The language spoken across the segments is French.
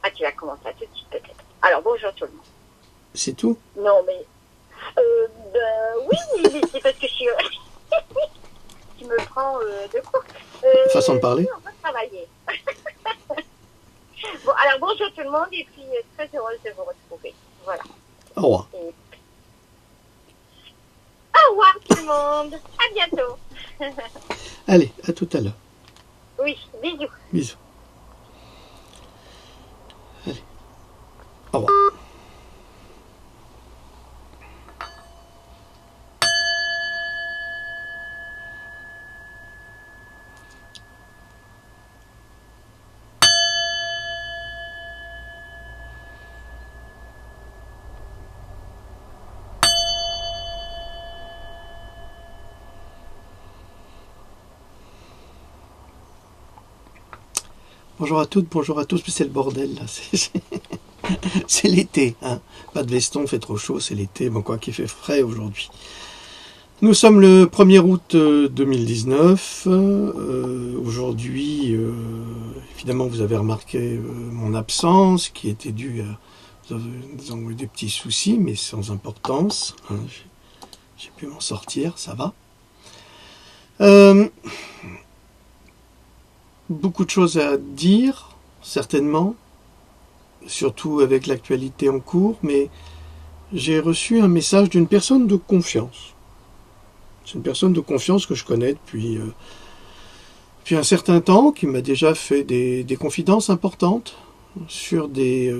Ah, tu vas commencer tout de suite peut-être. Alors, bonjour tout le monde. C'est tout? Non, mais... oui, mais c'est parce que je suis... tu me prends de court. Façon de parler? On va travailler. Bon, alors, bonjour tout le monde, et puis très heureuse de vous retrouver. Voilà. Au revoir. Et... Au revoir tout le monde. À bientôt. Allez, à tout à l'heure. Oui, bisous. Bisous. Allez. Au revoir. Bonjour à toutes, bonjour à tous, mais c'est le bordel là, c'est l'été, hein. Pas de veston, fait trop chaud, c'est l'été, bon quoi qu'il fait frais aujourd'hui. Nous sommes le 1er août 2019, aujourd'hui, évidemment vous avez remarqué mon absence qui était due à des petits soucis, mais sans importance, hein. J'ai pu m'en sortir, ça va. Beaucoup de choses à dire, certainement, surtout avec l'actualité en cours, mais j'ai reçu un message d'une personne de confiance. C'est une personne de confiance que je connais depuis un certain temps, qui m'a déjà fait des confidences importantes sur des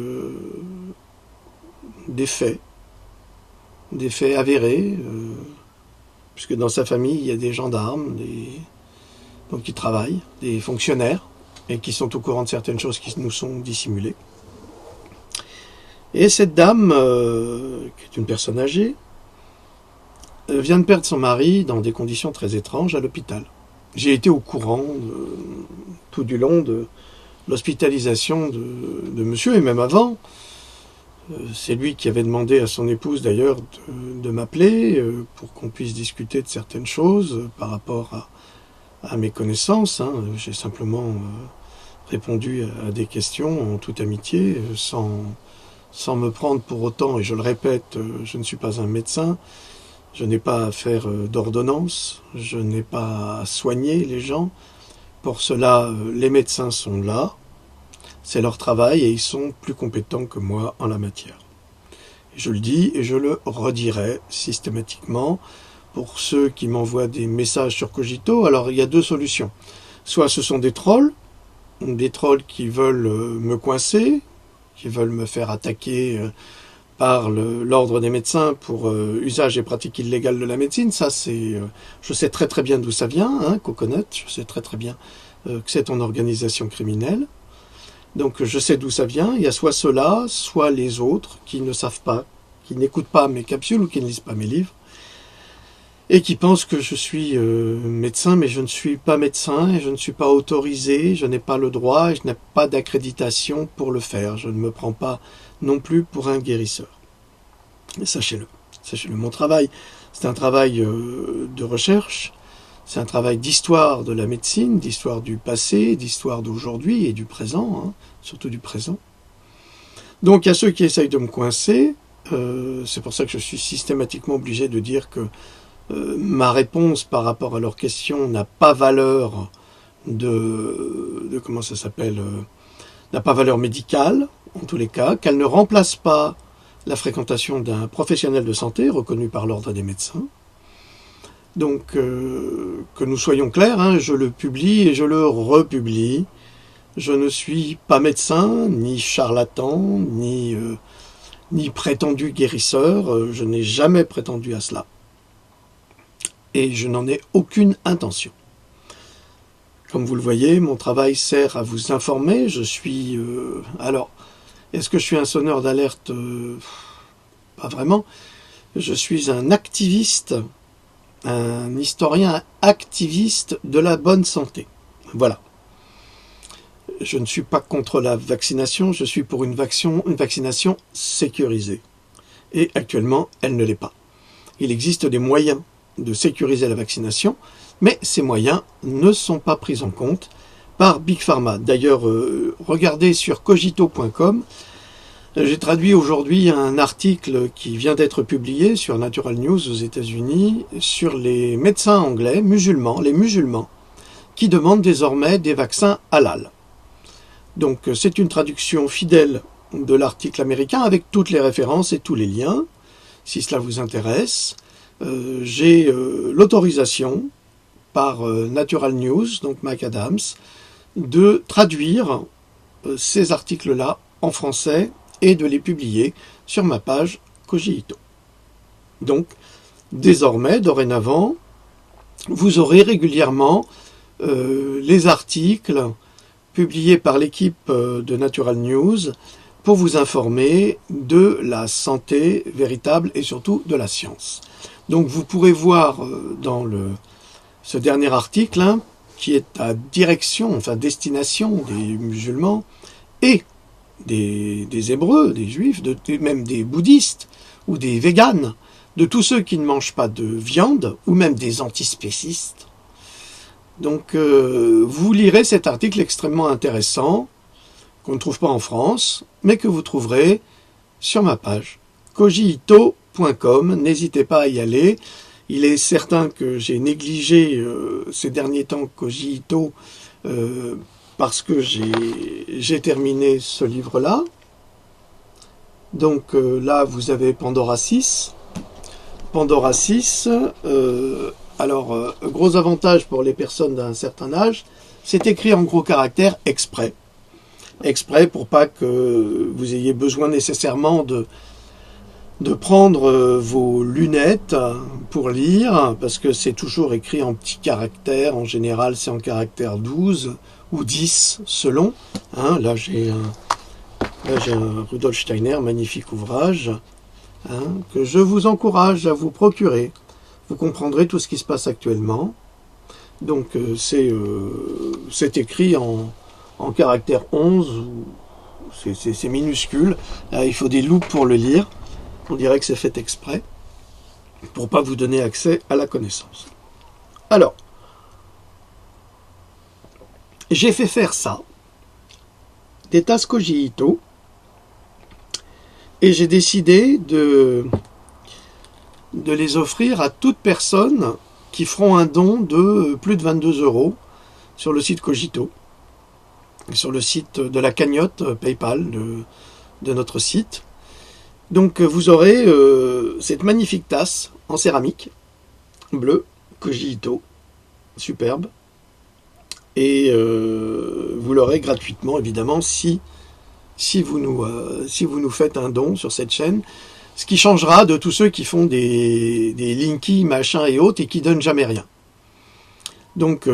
faits avérés, puisque dans sa famille, il y a des gendarmes, donc qui travaillent, des fonctionnaires, et qui sont au courant de certaines choses qui nous sont dissimulées. Et cette dame, qui est une personne âgée, vient de perdre son mari dans des conditions très étranges à l'hôpital. J'ai été au courant tout du long de l'hospitalisation de monsieur, et même avant. C'est lui qui avait demandé à son épouse d'ailleurs de m'appeler pour qu'on puisse discuter de certaines choses par rapport à mes connaissances, hein. J'ai simplement répondu à des questions en toute amitié, sans me prendre pour autant, et je le répète, je ne suis pas un médecin, je n'ai pas à faire d'ordonnance, je n'ai pas à soigner les gens. Pour cela, les médecins sont là, c'est leur travail et ils sont plus compétents que moi en la matière. Et je le dis et je le redirai systématiquement. Pour ceux qui m'envoient des messages sur Cogito, alors il y a deux solutions. Soit ce sont des trolls qui veulent me coincer, qui veulent me faire attaquer par l'ordre des médecins pour usage et pratique illégale de la médecine. Ça, c'est, je sais très très bien d'où ça vient, hein, Coconut, je sais très très bien que c'est une organisation criminelle. Donc je sais d'où ça vient. Il y a soit ceux-là, soit les autres qui ne savent pas, qui n'écoutent pas mes capsules ou qui ne lisent pas mes livres, et qui pensent que je suis médecin, mais je ne suis pas médecin, et je ne suis pas autorisé, je n'ai pas le droit, et je n'ai pas d'accréditation pour le faire. Je ne me prends pas non plus pour un guérisseur. Et sachez-le. Sachez-le, mon travail, c'est un travail de recherche, c'est un travail d'histoire de la médecine, d'histoire du passé, d'histoire d'aujourd'hui et du présent, hein, surtout du présent. Donc il y a ceux qui essayent de me coincer, c'est pour ça que je suis systématiquement obligé de dire que ma réponse par rapport à leurs questions n'a pas valeur de comment ça s'appelle, n'a pas valeur médicale, en tous les cas, qu'elle ne remplace pas la fréquentation d'un professionnel de santé reconnu par l'ordre des médecins. Donc, que nous soyons clairs, hein, je le publie et je le republie. Je ne suis pas médecin, ni charlatan, ni prétendu guérisseur. Je n'ai jamais prétendu à cela. Et je n'en ai aucune intention. Comme vous le voyez, mon travail sert à vous informer. Je suis... alors, est-ce que je suis un sonneur d'alerte? Pas vraiment. Je suis un activiste, un historien activiste de la bonne santé. Voilà. Je ne suis pas contre la vaccination, je suis pour une vaccination sécurisée. Et actuellement, elle ne l'est pas. Il existe des moyens de sécuriser la vaccination, mais ces moyens ne sont pas pris en compte par Big Pharma. D'ailleurs, regardez sur cogito.com. J'ai traduit aujourd'hui un article qui vient d'être publié sur Natural News aux États-Unis sur les médecins anglais musulmans, les musulmans, qui demandent désormais des vaccins halal. Donc c'est une traduction fidèle de l'article américain avec toutes les références et tous les liens, si cela vous intéresse. J'ai l'autorisation par Natural News, donc Mike Adams, de traduire ces articles-là en français et de les publier sur ma page Cogito. Donc, désormais, dorénavant, vous aurez régulièrement les articles publiés par l'équipe de Natural News pour vous informer de la santé véritable et surtout de la science. Donc, vous pourrez voir dans ce dernier article, hein, qui est à destination des musulmans et des Hébreux, des Juifs, même des bouddhistes ou des véganes, de tous ceux qui ne mangent pas de viande ou même des antispécistes. Donc vous lirez cet article extrêmement intéressant qu'on ne trouve pas en France, mais que vous trouverez sur ma page cogito.com. N'hésitez pas à y aller. Il est certain que j'ai négligé ces derniers temps Cogito parce que j'ai terminé ce livre-là. Donc là, vous avez Pandora 6. Pandora 6, gros avantage pour les personnes d'un certain âge, c'est écrit en gros caractères exprès. Exprès pour pas que vous ayez besoin nécessairement de prendre vos lunettes pour lire, parce que c'est toujours écrit en petits caractères. En général, c'est en caractère 12 ou 10 selon. Hein, là, j'ai un Rudolf Steiner, magnifique ouvrage, hein, que je vous encourage à vous procurer. Vous comprendrez tout ce qui se passe actuellement. Donc, c'est écrit en caractère 11, c'est minuscule. Là, il faut des loupes pour le lire. On dirait que c'est fait exprès, pour ne pas vous donner accès à la connaissance. Alors, j'ai fait faire ça, des tasses Cogito, et j'ai décidé de les offrir à toute personne qui feront un don de plus de 22 € sur le site Cogito, sur le site de la cagnotte PayPal de notre site. Donc vous aurez cette magnifique tasse en céramique, bleue, Cogito, superbe, et vous l'aurez gratuitement évidemment si vous nous faites un don sur cette chaîne, ce qui changera de tous ceux qui font des linkies, machin et autres et qui donnent jamais rien. Donc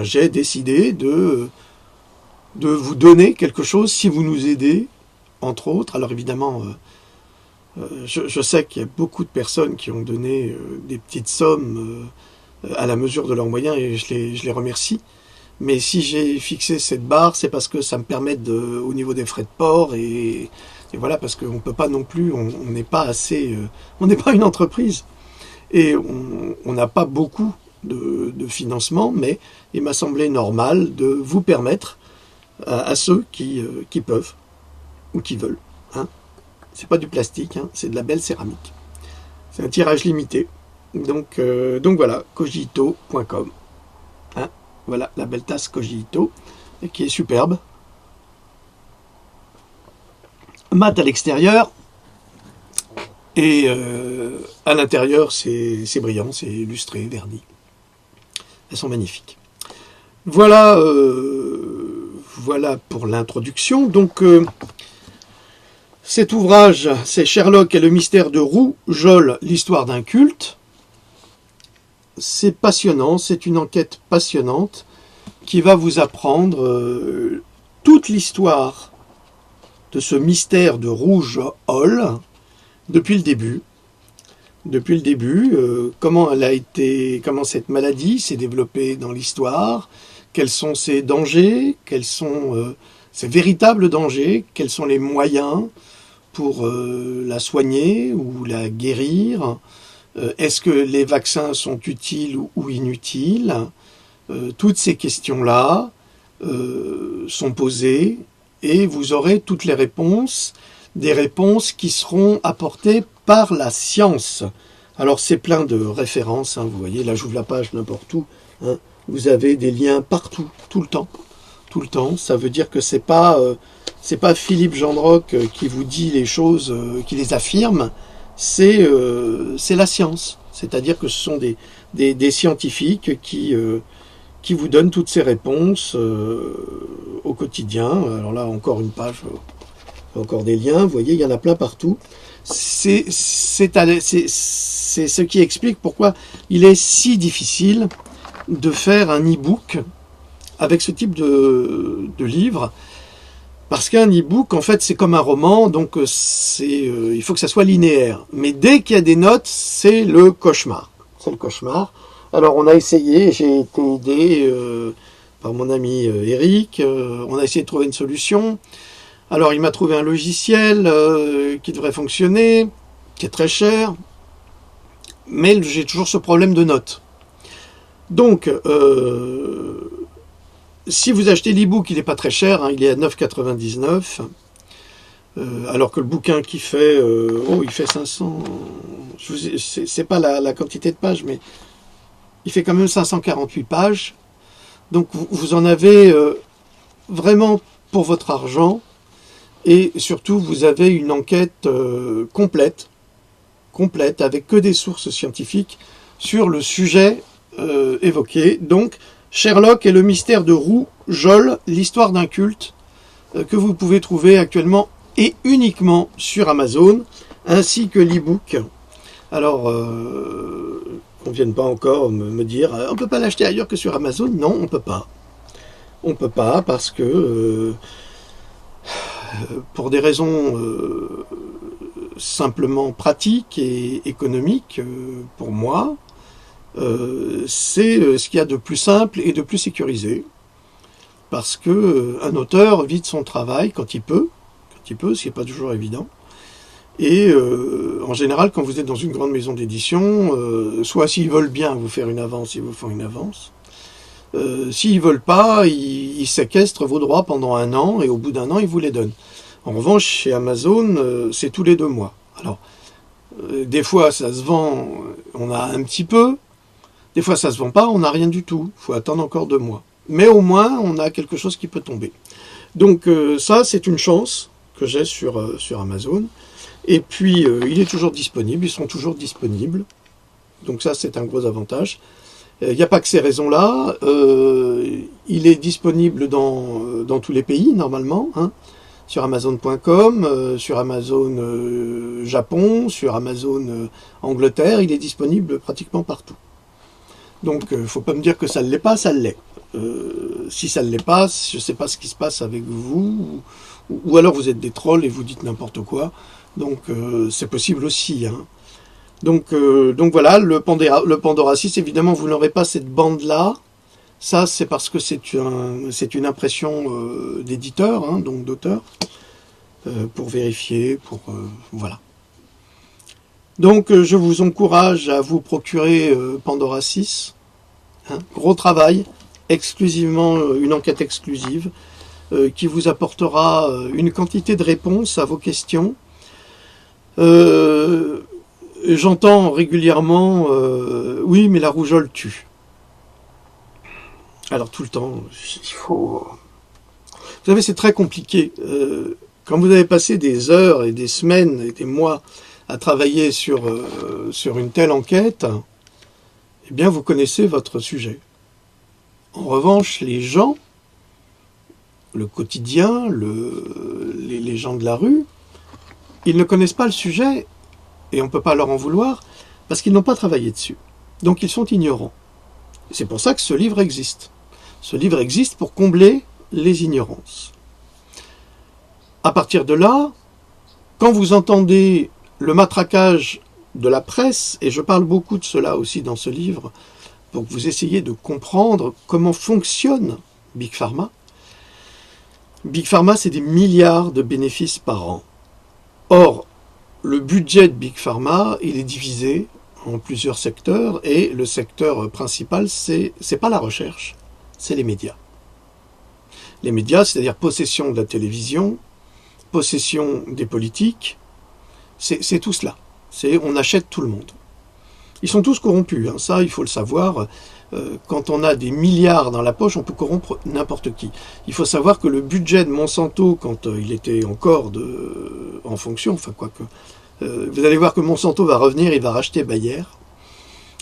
j'ai décidé de vous donner quelque chose si vous nous aidez, entre autres. Alors évidemment, je sais qu'il y a beaucoup de personnes qui ont donné des petites sommes à la mesure de leurs moyens et je les remercie. Mais si j'ai fixé cette barre, c'est parce que ça me permet au niveau des frais de port et voilà, parce qu'on peut pas non plus, on n'est pas assez, on n'est pas une entreprise et on n'a pas beaucoup de financement, mais il m'a semblé normal de vous permettre à ceux qui peuvent ou qui veulent. Hein. C'est pas du plastique, hein, c'est de la belle céramique. C'est un tirage limité. Donc voilà, cogito.com. Hein, voilà la belle tasse Cogito, qui est superbe. Mat à l'extérieur. Et à l'intérieur, c'est brillant, c'est illustré, verni. Elles sont magnifiques. Voilà, voilà pour l'introduction. Donc, cet ouvrage, c'est Sherlock et le mystère de Rougeole, l'histoire d'un culte. C'est passionnant, c'est une enquête passionnante qui va vous apprendre toute l'histoire de ce mystère de Rougeole depuis le début. Depuis le début, comment cette maladie s'est développée dans l'histoire, quels sont ses dangers, quels sont ses véritables dangers, quels sont les moyens pour la soigner ou la guérir. Est-ce que les vaccins sont utiles ou inutiles? toutes ces questions-là sont posées et vous aurez toutes les réponses, des réponses qui seront apportées par la science. Alors c'est plein de références, hein, vous voyez, là j'ouvre la page n'importe où, hein, vous avez des liens partout, tout le temps, ça veut dire que c'est pas Philippe Gendroc qui vous dit les choses, qui les affirme, c'est la science, c'est-à-dire que ce sont des scientifiques qui vous donnent toutes ces réponses au quotidien. Alors là encore une page, encore des liens, vous voyez, il y en a plein partout. C'est ce qui explique pourquoi il est si difficile de faire un e-book avec ce type de livre, parce qu'un e-book, en fait, c'est comme un roman, donc il faut que ça soit linéaire. Mais dès qu'il y a des notes, c'est le cauchemar. C'est le cauchemar. Alors on a essayé, j'ai été aidé par mon ami Eric, on a essayé de trouver une solution. Alors il m'a trouvé un logiciel qui devrait fonctionner, qui est très cher, mais j'ai toujours ce problème de notes. Donc, si vous achetez l'e-book, il n'est pas très cher, hein, il est à 9,99 €, alors que le bouquin qui fait, il fait 500, c'est pas la quantité de pages, mais il fait quand même 548 pages, donc vous en avez vraiment pour votre argent, et surtout vous avez une enquête complète, avec que des sources scientifiques sur le sujet évoqué. Donc Sherlock et le mystère de Rougeole, l'histoire d'un culte, que vous pouvez trouver actuellement et uniquement sur Amazon, ainsi que l'e-book. Alors, qu'on ne vienne pas encore me dire on ne peut pas l'acheter ailleurs que sur Amazon. Non, on peut pas. On ne peut pas parce que pour des raisons simplement pratiques et économiques, pour moi, c'est ce qu'il y a de plus simple et de plus sécurisé. Parce que un auteur vit de son travail quand il peut, ce qui n'est pas toujours évident. Et en général, quand vous êtes dans une grande maison d'édition, soit s'ils veulent bien vous faire une avance, ils vous font une avance. S'ils veulent pas, ils séquestrent vos droits pendant 1 an, et au bout d'1 an, ils vous les donnent. En revanche, chez Amazon, c'est tous les 2 mois. Alors, des fois, ça se vend, on a un petit peu. Des fois, ça se vend pas, on n'a rien du tout. Il faut attendre encore 2 mois. Mais au moins, on a quelque chose qui peut tomber. Donc ça, c'est une chance que j'ai sur Amazon. Et puis, il est toujours disponible, ils sont toujours disponibles. Donc ça, c'est un gros avantage. Il n'y a pas que ces raisons-là. Il est disponible dans tous les pays, normalement, hein, sur Amazon.com, sur Amazon Japon, sur Amazon Angleterre. Il est disponible pratiquement partout. Donc, il ne faut pas me dire que ça ne l'est pas, ça l'est. Si ça ne l'est pas, je ne sais pas ce qui se passe avec vous, ou alors vous êtes des trolls et vous dites n'importe quoi. Donc, c'est possible aussi, hein. Donc voilà, le Pandora 6, évidemment, vous n'aurez pas cette bande-là. Ça, c'est parce que c'est une impression d'éditeur, hein, donc d'auteur, pour vérifier, voilà. Donc, je vous encourage à vous procurer Pandora 6. Hein, gros travail, exclusivement une enquête exclusive, qui vous apportera une quantité de réponses à vos questions. J'entends régulièrement oui, mais la rougeole tue. Alors tout le temps, il faut... Vous savez, c'est très compliqué. Quand vous avez passé des heures et des semaines et des mois à travailler sur une telle enquête, eh bien vous connaissez votre sujet. En revanche, les gens, le quotidien, les gens de la rue, ils ne connaissent pas le sujet, et on ne peut pas leur en vouloir, parce qu'ils n'ont pas travaillé dessus. Donc ils sont ignorants. C'est pour ça que ce livre existe. Ce livre existe pour combler les ignorances. À partir de là, quand vous entendez le matraquage de la presse, et je parle beaucoup de cela aussi dans ce livre, pour que vous essayiez de comprendre comment fonctionne Big Pharma. Big Pharma, c'est des milliards de bénéfices par an. Or, le budget de Big Pharma, il est divisé en plusieurs secteurs, et le secteur principal, c'est pas la recherche, c'est les médias. Les médias, c'est-à-dire possession de la télévision, possession des politiques, c'est tout cela. On achète tout le monde. Ils sont tous corrompus, hein, ça il faut le savoir. Quand on a des milliards dans la poche, on peut corrompre n'importe qui. Il faut savoir que le budget de Monsanto, quand il était encore en fonction, enfin quoique, vous allez voir que Monsanto va revenir, il va racheter Bayer.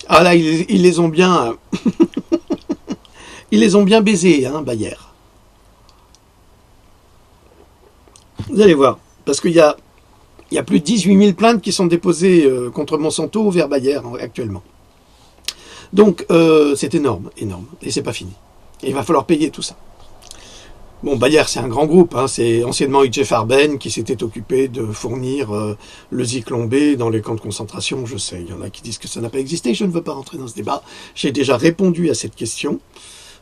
Ah là, ils les ont bien, ils les ont bien baisés, hein, Bayer. Vous allez voir, parce qu'il y a plus de 18 000 plaintes qui sont déposées contre Monsanto vers Bayer actuellement. Donc c'est énorme, énorme, et c'est pas fini. Et il va falloir payer tout ça. Bon, Bayer, c'est un grand groupe, hein, c'est anciennement I.G. Farben qui s'était occupé de fournir le Zyklon B dans les camps de concentration, je sais, il y en a qui disent que ça n'a pas existé, je ne veux pas rentrer dans ce débat. J'ai déjà répondu à cette question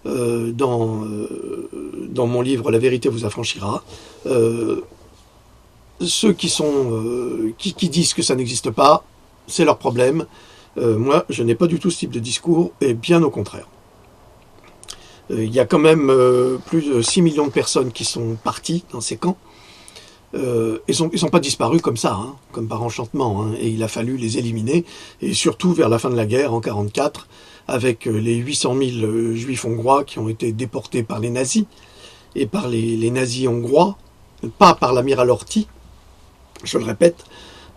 dans mon livre « La vérité vous affranchira ». Ceux qui disent que ça n'existe pas, c'est leur problème. Moi, je n'ai pas du tout ce type de discours, et bien au contraire. Il y a quand même plus de 6 millions de personnes qui sont parties dans ces camps. Ils sont pas disparus comme ça, hein, comme par enchantement, hein, et il a fallu les éliminer, et surtout vers la fin de la guerre, en 1944, avec les 800 000 juifs hongrois qui ont été déportés par les nazis, et par les nazis hongrois, pas par l'amiral Horthy, je le répète,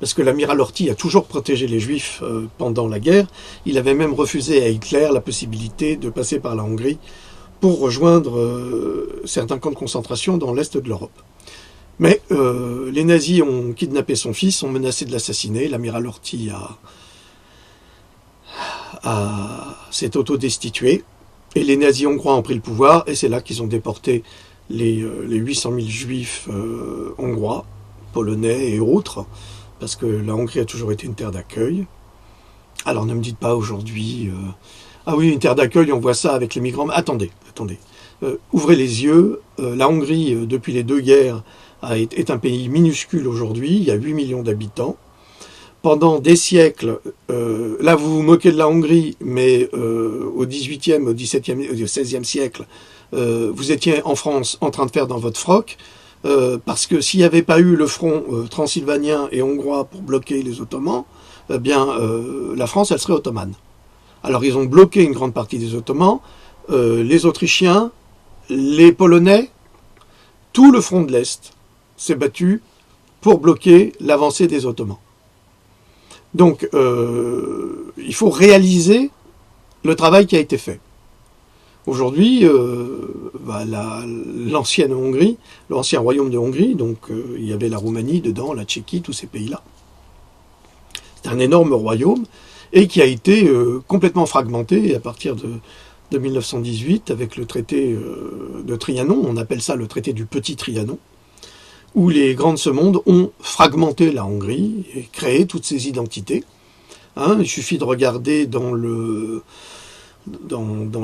parce que l'amiral Horthy a toujours protégé les juifs pendant la guerre. Il avait même refusé à Hitler la possibilité de passer par la Hongrie pour rejoindre certains camps de concentration dans l'est de l'Europe. Mais les nazis ont kidnappé son fils, ont menacé de l'assassiner. L'amiral Horthy s'est autodestitué, et les nazis hongrois ont pris le pouvoir, et c'est là qu'ils ont déporté les 800 000 juifs hongrois, polonais et autres, parce que la Hongrie a toujours été une terre d'accueil. Alors ne me dites pas aujourd'hui, ah oui, une terre d'accueil, on voit ça avec les migrants. Mais attendez. Ouvrez les yeux, la Hongrie, depuis les deux guerres, est un pays minuscule aujourd'hui, il y a 8 millions d'habitants. Pendant des siècles, là vous vous moquez de la Hongrie, mais au XVIIIe, au XVIIe, au XVIe siècle, vous étiez en France en train de faire dans votre froc, parce que s'il n'y avait pas eu le front transylvanien et hongrois pour bloquer les Ottomans, eh bien la France elle serait ottomane. Alors ils ont bloqué une grande partie des Ottomans, les Autrichiens, les Polonais, tout le front de l'Est s'est battu pour bloquer l'avancée des Ottomans. Donc il faut réaliser le travail qui a été fait. Aujourd'hui, l'ancienne Hongrie, l'ancien royaume de Hongrie, donc il y avait la Roumanie dedans, la Tchéquie, tous ces pays-là. C'est un énorme royaume, et qui a été complètement fragmenté à partir de 1918 avec le traité de Trianon, on appelle ça le traité du Petit Trianon, où les grands de ce monde ont fragmenté la Hongrie et créé toutes ces identités. Hein, il suffit de regarder dans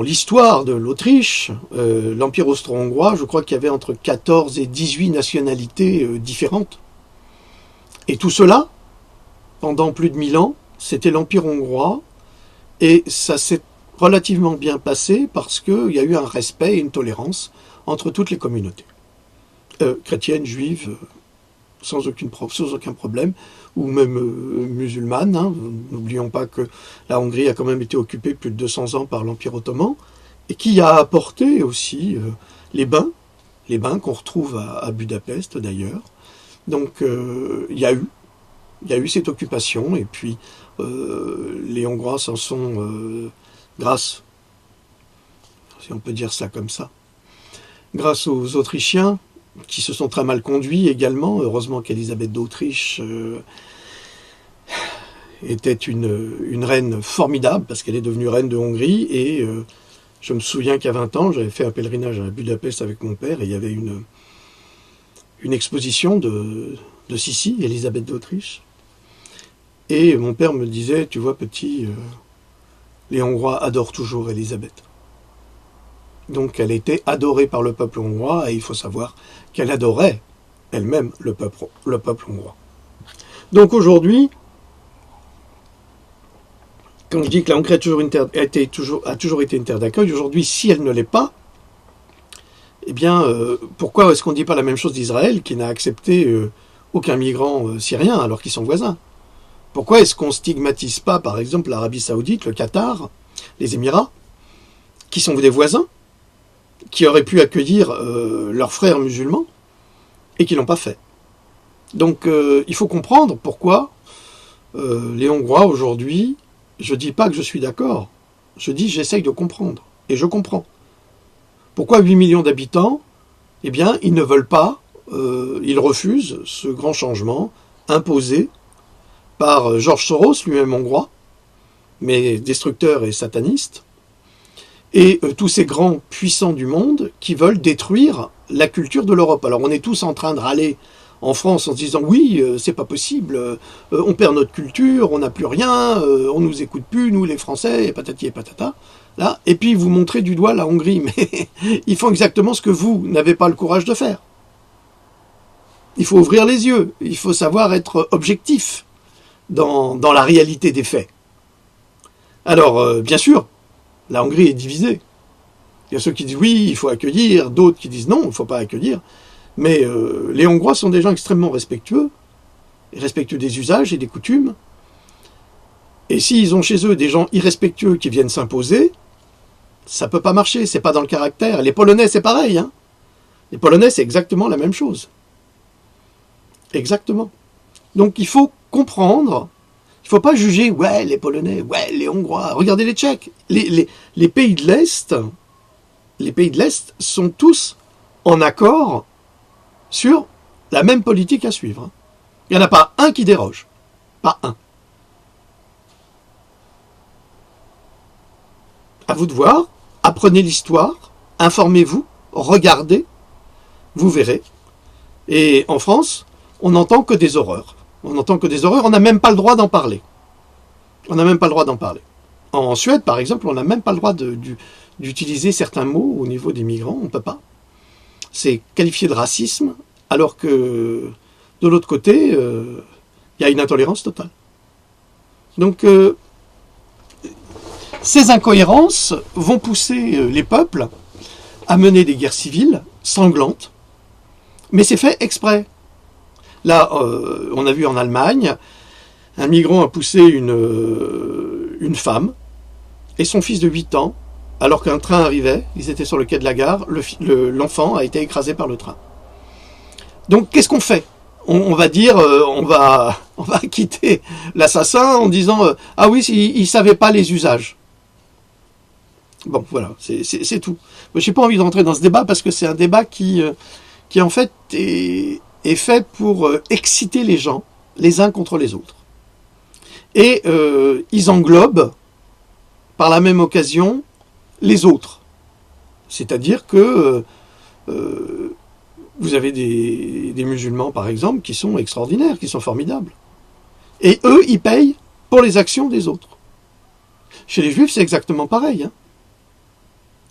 l'histoire de l'Autriche, l'Empire austro-hongrois, je crois qu'il y avait entre 14 et 18 nationalités différentes. Et tout cela, pendant plus de 1000 ans, c'était l'Empire hongrois, et ça s'est relativement bien passé parce qu'il y a eu un respect et une tolérance entre toutes les communautés. Chrétiennes, juives, sans aucun problème, ou même musulmanes. Hein. N'oublions pas que la Hongrie a quand même été occupée plus de 200 ans par l'Empire ottoman, et qui a apporté aussi les bains qu'on retrouve à Budapest d'ailleurs. Donc il y a eu cette occupation, et puis les Hongrois s'en sont, grâce, si on peut dire ça comme ça, grâce aux Autrichiens, qui se sont très mal conduits également. Heureusement qu'Élisabeth d'Autriche était une reine formidable, parce qu'elle est devenue reine de Hongrie, et je me souviens qu'à 20 ans, j'avais fait un pèlerinage à Budapest avec mon père, et il y avait une exposition de Sissi, Élisabeth d'Autriche, et mon père me disait, tu vois petit, les Hongrois adorent toujours Élisabeth. Donc elle était adorée par le peuple hongrois, et il faut savoir qu'elle adorait elle-même le peuple hongrois. Donc aujourd'hui, quand je dis que la Hongrie a toujours été une terre d'accueil, aujourd'hui, si elle ne l'est pas, eh bien, pourquoi est-ce qu'on ne dit pas la même chose d'Israël, qui n'a accepté aucun migrant syrien alors qu'ils sont voisins? Pourquoi est-ce qu'on ne stigmatise pas, par exemple, l'Arabie Saoudite, le Qatar, les Émirats, qui sont des voisins, qui auraient pu accueillir leurs frères musulmans et qui ne l'ont pas fait? Donc, il faut comprendre pourquoi les Hongrois, aujourd'hui, je ne dis pas que je suis d'accord, je dis j'essaye de comprendre, et je comprends. Pourquoi 8 millions d'habitants? Eh bien, ils ne veulent pas, ils refusent ce grand changement imposé par George Soros, lui-même hongrois, mais destructeur et sataniste, et tous ces grands puissants du monde qui veulent détruire la culture de l'Europe. Alors on est tous en train de râler en France en se disant oui, c'est pas possible, on perd notre culture, on n'a plus rien, on nous écoute plus, nous les Français, et patati et patata. Là, et puis vous montrez du doigt la Hongrie, mais ils font exactement ce que vous n'avez pas le courage de faire. Il faut ouvrir les yeux, il faut savoir être objectif dans la réalité des faits. Alors, bien sûr, la Hongrie est divisée. Il y a ceux qui disent oui, il faut accueillir, d'autres qui disent non, il ne faut pas accueillir. Mais les Hongrois sont des gens extrêmement respectueux des usages et des coutumes. Et s'ils ont chez eux des gens irrespectueux qui viennent s'imposer, ça ne peut pas marcher, c'est pas dans le caractère. Les Polonais, c'est pareil. Hein. Les Polonais, c'est exactement la même chose. Exactement. Donc il faut comprendre, il ne faut pas juger, ouais, les Polonais, ouais, les Hongrois, regardez les Tchèques. Les pays de l'Est sont tous en accord sur la même politique à suivre. Il n'y en a pas un qui déroge. Pas un. À vous de voir, apprenez l'histoire, informez-vous, regardez, vous verrez. Et en France, on n'entend que des horreurs. On n'entend que des horreurs, on n'a même pas le droit d'en parler. On n'a même pas le droit d'en parler. En Suède, par exemple, on n'a même pas le droit d'utiliser certains mots au niveau des migrants, on ne peut pas. C'est qualifié de racisme, alors que de l'autre côté, il y a une intolérance totale. Donc, ces incohérences vont pousser les peuples à mener des guerres civiles sanglantes, mais c'est fait exprès. Là, on a vu en Allemagne, un migrant a poussé une femme et son fils de 8 ans, alors qu'un train arrivait, ils étaient sur le quai de la gare, l'enfant a été écrasé par le train. Donc, qu'est-ce qu'on fait? On va dire, on va quitter l'assassin en disant ah oui, il ne savait pas les usages. Bon, voilà, c'est tout. Je n'ai pas envie de rentrer dans ce débat parce que c'est un débat qui en fait est fait pour exciter les gens, les uns contre les autres. Et ils englobent, par la même occasion, les autres. C'est-à-dire que vous avez des musulmans, par exemple, qui sont extraordinaires, qui sont formidables. Et eux, ils payent pour les actions des autres. Chez les juifs, c'est exactement pareil. Hein.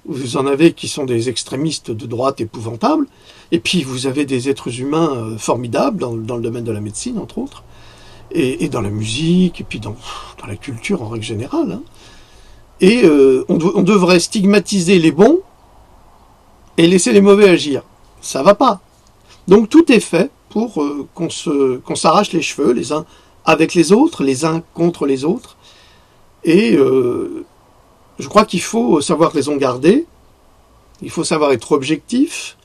Vous en avez qui sont des extrémistes de droite épouvantables, et puis vous avez des êtres humains formidables dans le domaine de la médecine, entre autres, et dans la musique, et puis dans la culture en règle générale. Hein. Et on devrait stigmatiser les bons et laisser les mauvais agir. Ça va pas. Donc tout est fait pour qu'on s'arrache les cheveux les uns avec les autres, les uns contre les autres. Et je crois qu'il faut savoir raison garder, il faut savoir être objectif,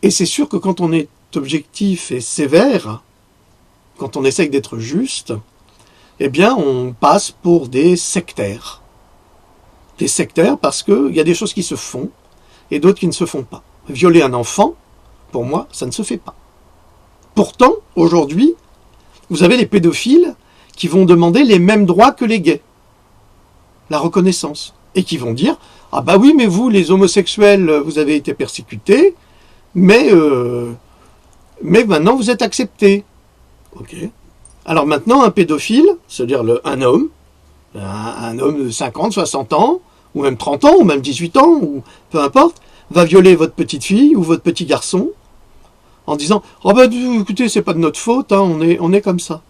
et c'est sûr que quand on est objectif et sévère, quand on essaye d'être juste, eh bien on passe pour des sectaires. Des sectaires parce qu'il y a des choses qui se font et d'autres qui ne se font pas. Violer un enfant, pour moi, ça ne se fait pas. Pourtant, aujourd'hui, vous avez les pédophiles qui vont demander les mêmes droits que les gays. La reconnaissance. Et qui vont dire « Ah bah oui, mais vous, les homosexuels, vous avez été persécutés, mais maintenant vous êtes acceptés. » Ok. Alors maintenant, un pédophile, c'est-à-dire un homme de 50, 60 ans, ou même 30 ans, ou même 18 ans, ou peu importe, va violer votre petite fille ou votre petit garçon en disant « Oh bah écoutez, c'est pas de notre faute, hein, on est comme ça. »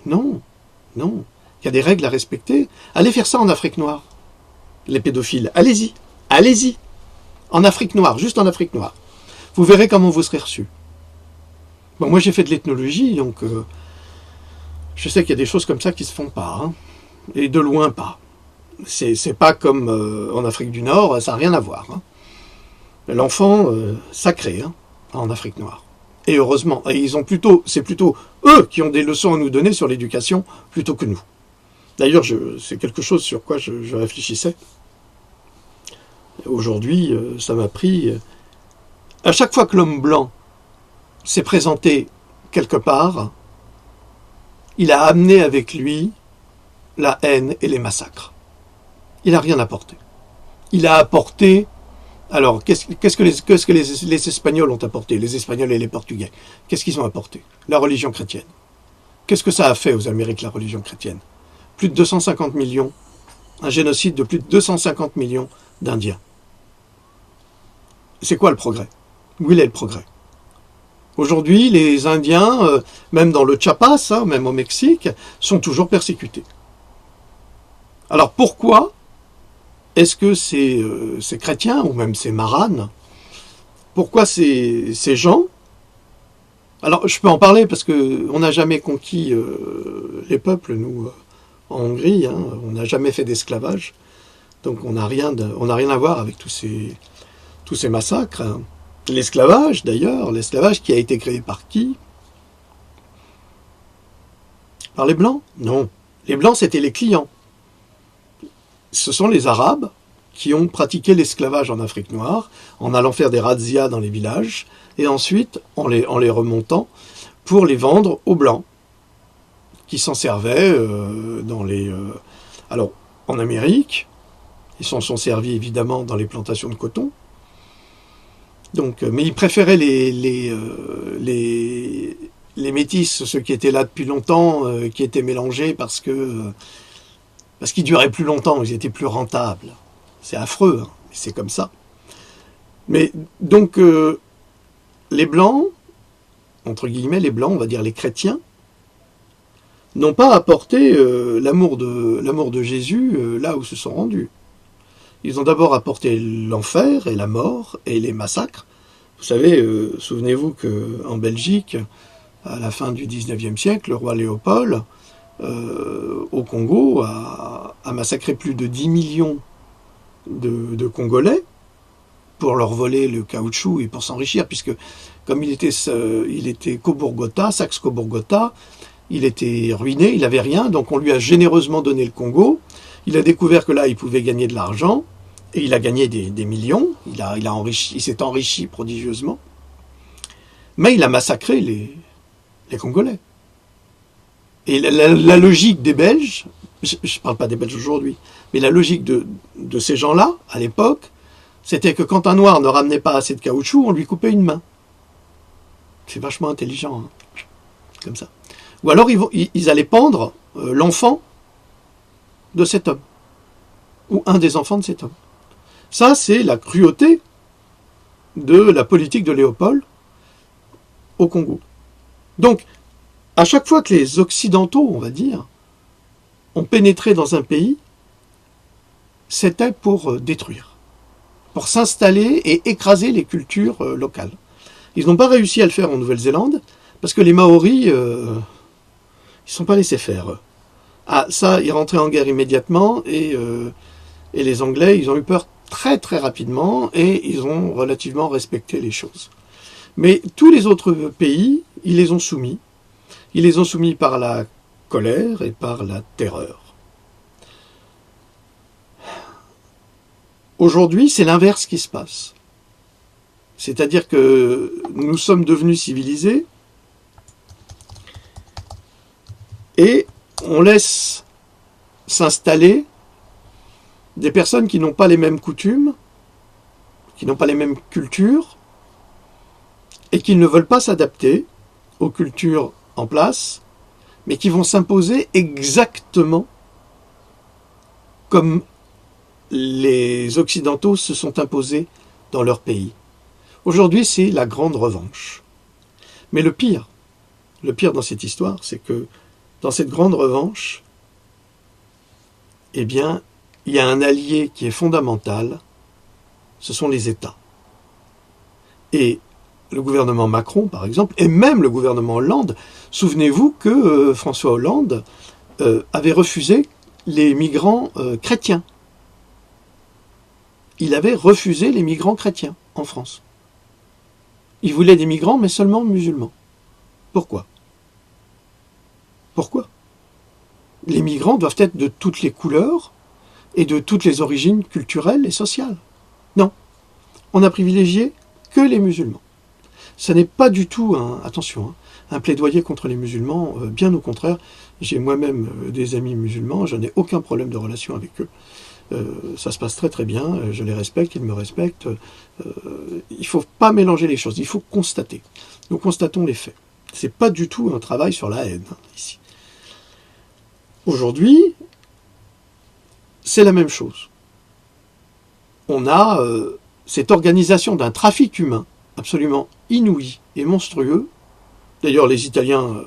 Non, non. Il qu'il y a des règles à respecter. Allez faire ça en Afrique noire, les pédophiles. Allez-y, allez-y. En Afrique noire, juste en Afrique noire. Vous verrez comment vous serez reçus. Bon, moi j'ai fait de l'ethnologie, donc je sais qu'il y a des choses comme ça qui se font pas, hein, et de loin pas. C'est pas comme en Afrique du Nord, ça n'a rien à voir. Hein. L'enfant sacré, hein, en Afrique noire. Et heureusement, et c'est plutôt eux qui ont des leçons à nous donner sur l'éducation plutôt que nous. D'ailleurs, c'est quelque chose sur quoi je réfléchissais. Aujourd'hui, ça m'a pris... à chaque fois que l'homme blanc s'est présenté quelque part, il a amené avec lui la haine et les massacres. Il n'a rien apporté. Il a apporté... Alors, qu'est-ce que les Espagnols ont apporté, les Espagnols et les Portugais? Qu'est-ce qu'ils ont apporté? La religion chrétienne. Qu'est-ce que ça a fait aux Amériques, la religion chrétienne? Plus de 250 millions, un génocide de plus de 250 millions d'Indiens. C'est quoi le progrès? Où il est le progrès? Aujourd'hui, les Indiens, même dans le Chiapas, hein, même au Mexique, sont toujours persécutés. Alors pourquoi est-ce que ces chrétiens, ou même ces maranes, pourquoi ces gens... Alors je peux en parler parce qu'on n'a jamais conquis les peuples, nous, en Hongrie, hein, on n'a jamais fait d'esclavage, donc on n'a rien à voir avec tous ces massacres. Hein. L'esclavage, d'ailleurs, l'esclavage qui a été créé par qui? Par les Blancs? Non. Les Blancs, c'était les clients. Ce sont les Arabes qui ont pratiqué l'esclavage en Afrique noire, en allant faire des razzias dans les villages, et ensuite en les remontant pour les vendre aux Blancs, qui s'en servaient alors, en Amérique, ils s'en sont servis évidemment dans les plantations de coton. Donc, mais ils préféraient les métis, ceux qui étaient là depuis longtemps, qui étaient mélangés parce qu'ils duraient plus longtemps, ils étaient plus rentables. C'est affreux, hein, mais c'est comme ça. Mais donc, les Blancs, entre guillemets, les Blancs, on va dire les chrétiens, n'ont pas apporté l'amour de Jésus là où se sont rendus. Ils ont d'abord apporté l'enfer et la mort et les massacres. Vous savez, souvenez-vous qu'en Belgique, à la fin du XIXe siècle, le roi Léopold, au Congo, a massacré plus de 10 millions de Congolais pour leur voler le caoutchouc et pour s'enrichir, puisque comme il était Coburgota, Saxe-Coburgota, il était ruiné, il n'avait rien, donc on lui a généreusement donné le Congo. Il a découvert que là, il pouvait gagner de l'argent, et il a gagné des millions, il s'est enrichi prodigieusement, mais il a massacré les Congolais. Et la logique des Belges, je ne parle pas des Belges aujourd'hui, mais la logique de ces gens-là, à l'époque, c'était que quand un Noir ne ramenait pas assez de caoutchouc, on lui coupait une main. C'est vachement intelligent, hein, comme ça. Ou alors ils allaient pendre l'enfant de cet homme, ou un des enfants de cet homme. Ça, c'est la cruauté de la politique de Léopold au Congo. Donc, à chaque fois que les Occidentaux, on va dire, ont pénétré dans un pays, c'était pour détruire, pour s'installer et écraser les cultures locales. Ils n'ont pas réussi à le faire en Nouvelle-Zélande, parce que les Maoris, ils ne sont pas laissés faire. Ah, ça, ils rentraient en guerre immédiatement, et les Anglais, ils ont eu peur très très rapidement, et ils ont relativement respecté les choses. Mais tous les autres pays, ils les ont soumis. Ils les ont soumis par la colère et par la terreur. Aujourd'hui, c'est l'inverse qui se passe. C'est-à-dire que nous sommes devenus civilisés et on laisse s'installer des personnes qui n'ont pas les mêmes coutumes, qui n'ont pas les mêmes cultures et qui ne veulent pas s'adapter aux cultures en place, mais qui vont s'imposer exactement comme les Occidentaux se sont imposés dans leur pays. Aujourd'hui, c'est la grande revanche. Mais le pire dans cette histoire, c'est que dans cette grande revanche, eh bien, il y a un allié qui est fondamental, ce sont les États. Et le gouvernement Macron, par exemple, et même le gouvernement Hollande, souvenez-vous que François Hollande avait refusé les migrants chrétiens. Il avait refusé les migrants chrétiens en France. Il voulait des migrants, mais seulement musulmans. Pourquoi? Pourquoi? Les migrants doivent être de toutes les couleurs et de toutes les origines culturelles et sociales. Non, on a privilégié que les musulmans. Ce n'est pas du tout, attention, un plaidoyer contre les musulmans, bien au contraire. J'ai moi-même des amis musulmans, je n'ai aucun problème de relation avec eux. Ça se passe très très bien, je les respecte, ils me respectent. Il ne faut pas mélanger les choses, il faut constater. Nous constatons les faits. Ce n'est pas du tout un travail sur la haine, ici. Aujourd'hui, c'est la même chose. On a cette organisation d'un trafic humain absolument inouï et monstrueux. D'ailleurs, les Italiens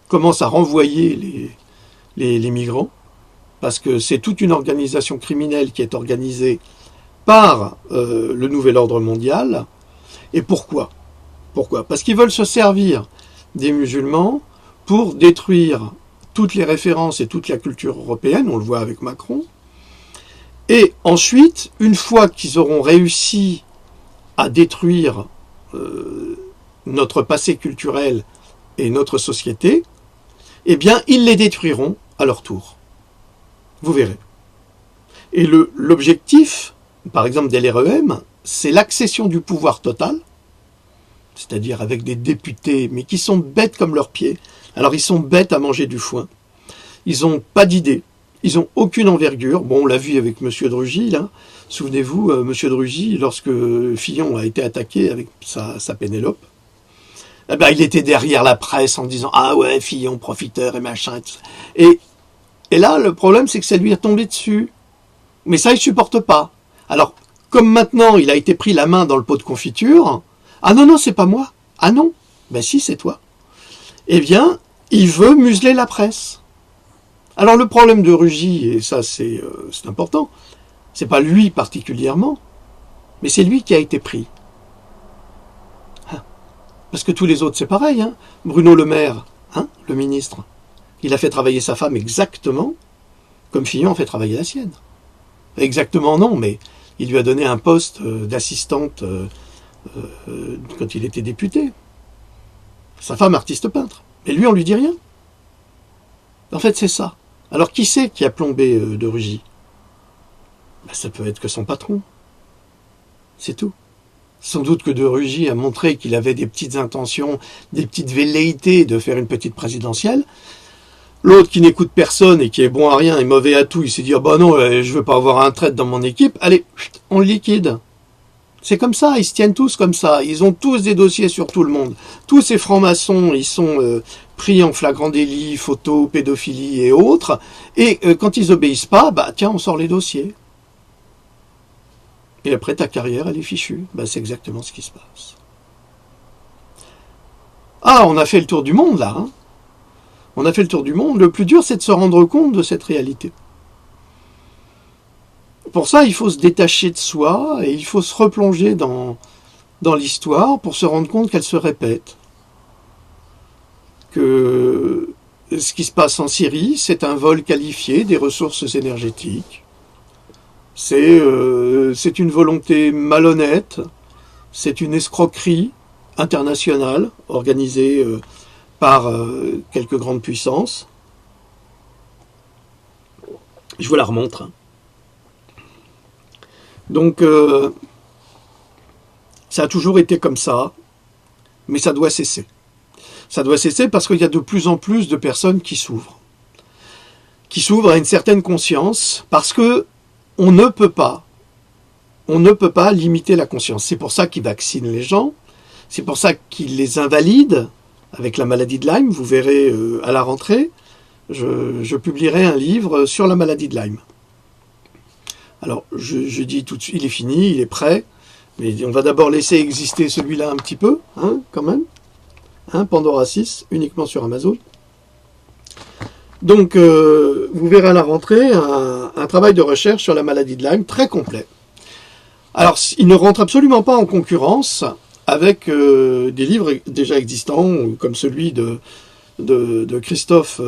commencent à renvoyer les migrants, parce que c'est toute une organisation criminelle qui est organisée par le nouvel ordre mondial. Et pourquoi? Pourquoi? Parce qu'ils veulent se servir des musulmans pour détruire toutes les références et toute la culture européenne, on le voit avec Macron. Et ensuite, une fois qu'ils auront réussi à détruire notre passé culturel et notre société, eh bien, ils les détruiront à leur tour. Vous verrez. Et l'objectif, par exemple, des LREM, c'est l'accession du pouvoir total, c'est-à-dire avec des députés, mais qui sont bêtes comme leurs pieds. Alors, ils sont bêtes à manger du foin. Ils n'ont pas d'idée. Ils n'ont aucune envergure. Bon, on l'a vu avec M. Drugy, là. Souvenez-vous, M. Drugy, lorsque Fillon a été attaqué avec sa Pénélope, eh ben, il était derrière la presse en disant « Ah ouais, Fillon, profiteur et machin. » Et là, le problème, c'est que ça lui est tombé dessus. Mais ça, il ne supporte pas. Alors, comme maintenant, il a été pris la main dans le pot de confiture, « Ah non, non, c'est pas moi. Ah non. Ben si, c'est toi. » Eh bien, il veut museler la presse. Alors, le problème de Rugy, et ça, c'est important, c'est pas lui particulièrement, mais c'est lui qui a été pris. Parce que tous les autres, c'est pareil. Hein. Bruno Le Maire, le ministre, il a fait travailler sa femme exactement comme Fillon a fait travailler la sienne. Exactement non, mais il lui a donné un poste d'assistante quand il était député. Sa femme artiste peintre. Mais lui, on lui dit rien. En fait, c'est ça. Alors, qui c'est qui a plombé de Rugy? Ben, ça peut être que son patron. C'est tout. Sans doute que de Rugy a montré qu'il avait des petites intentions, des petites velléités de faire une petite présidentielle. L'autre qui n'écoute personne et qui est bon à rien et mauvais à tout, il s'est dit « bah non, je veux pas avoir un traître dans mon équipe, allez, on le liquide ». C'est comme ça, ils se tiennent tous comme ça, ils ont tous des dossiers sur tout le monde. Tous ces francs-maçons, ils sont pris en flagrant délit, photo, pédophilie et autres, et quand ils obéissent pas, bah tiens, on sort les dossiers. Et après, ta carrière, elle est fichue. Bah, c'est exactement ce qui se passe. Ah, on a fait le tour du monde, là. Hein. On a fait le tour du monde. Le plus dur, c'est de se rendre compte de cette réalité. Pour ça, il faut se détacher de soi et il faut se replonger dans l'histoire pour se rendre compte qu'elle se répète. Que ce qui se passe en Syrie, c'est un vol qualifié des ressources énergétiques. C'est une volonté malhonnête, c'est une escroquerie internationale organisée par quelques grandes puissances. Je vous la remontre. Hein. Donc, ça a toujours été comme ça, mais ça doit cesser. Ça doit cesser parce qu'il y a de plus en plus de personnes qui s'ouvrent à une certaine conscience, parce que on ne peut pas limiter la conscience. C'est pour ça qu'ils vaccinent les gens, c'est pour ça qu'ils les invalident avec la maladie de Lyme. Vous verrez à la rentrée, je publierai un livre sur la maladie de Lyme. Alors, je dis tout de suite, il est fini, il est prêt, mais on va d'abord laisser exister celui-là un petit peu, hein, quand même. Hein, Pandora 6, uniquement sur Amazon. Donc, vous verrez à la rentrée un travail de recherche sur la maladie de Lyme très complet. Alors, il ne rentre absolument pas en concurrence avec des livres déjà existants, comme celui de Christophe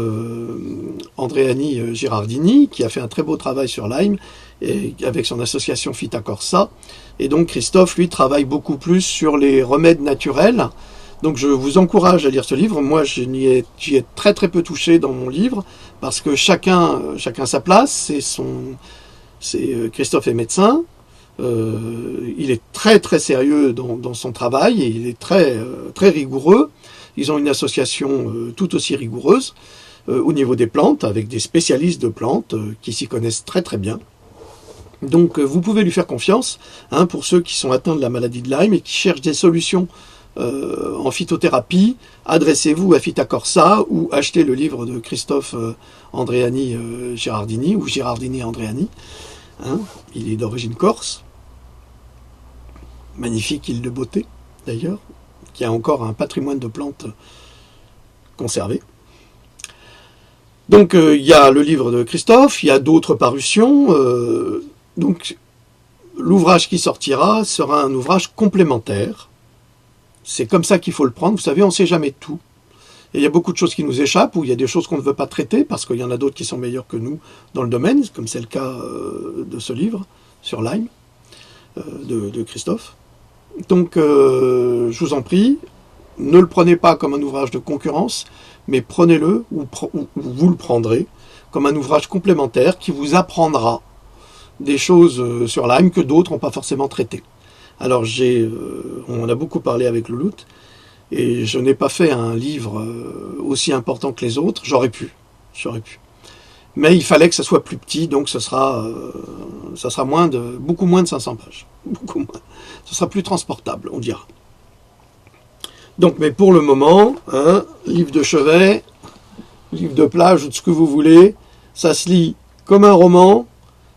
Andreani Girardini, qui a fait un très beau travail sur Lyme, et avec son association Phyta Corsa. Et donc Christophe, lui, travaille beaucoup plus sur les remèdes naturels. Donc je vous encourage à lire ce livre. Moi, j'y ai très très peu touché dans mon livre, parce que chacun sa place. Christophe est médecin. Il est très très sérieux dans son travail, et il est très très rigoureux. Ils ont une association tout aussi rigoureuse au niveau des plantes, avec des spécialistes de plantes qui s'y connaissent très très bien. Donc vous pouvez lui faire confiance, hein, pour ceux qui sont atteints de la maladie de Lyme et qui cherchent des solutions en phytothérapie. Adressez-vous à Phyta Corsa ou achetez le livre de Christophe Andreani Girardini, ou Girardini Andreani. Hein, il est d'origine corse. Magnifique île de beauté, d'ailleurs, qui a encore un patrimoine de plantes conservé. Donc il y a le livre de Christophe, il y a d'autres parutions. Donc l'ouvrage qui sortira sera un ouvrage complémentaire. C'est comme ça qu'il faut le prendre. Vous savez, on ne sait jamais tout. Et il y a beaucoup de choses qui nous échappent, ou il y a des choses qu'on ne veut pas traiter, parce qu'il y en a d'autres qui sont meilleurs que nous dans le domaine, comme c'est le cas de ce livre sur Lyme, de Christophe. Donc, je vous en prie, ne le prenez pas comme un ouvrage de concurrence, mais prenez-le, ou vous le prendrez, comme un ouvrage complémentaire qui vous apprendra des choses sur Lyme que d'autres n'ont pas forcément traitées. Alors, on en a beaucoup parlé avec Louloute, et je n'ai pas fait un livre aussi important que les autres. J'aurais pu. Mais il fallait que ça soit plus petit, donc ça sera beaucoup moins de 500 pages. Beaucoup moins. Ce sera plus transportable, on dira. Donc, mais pour le moment, hein, livre de chevet, livre de plage, ou de ce que vous voulez, ça se lit comme un roman,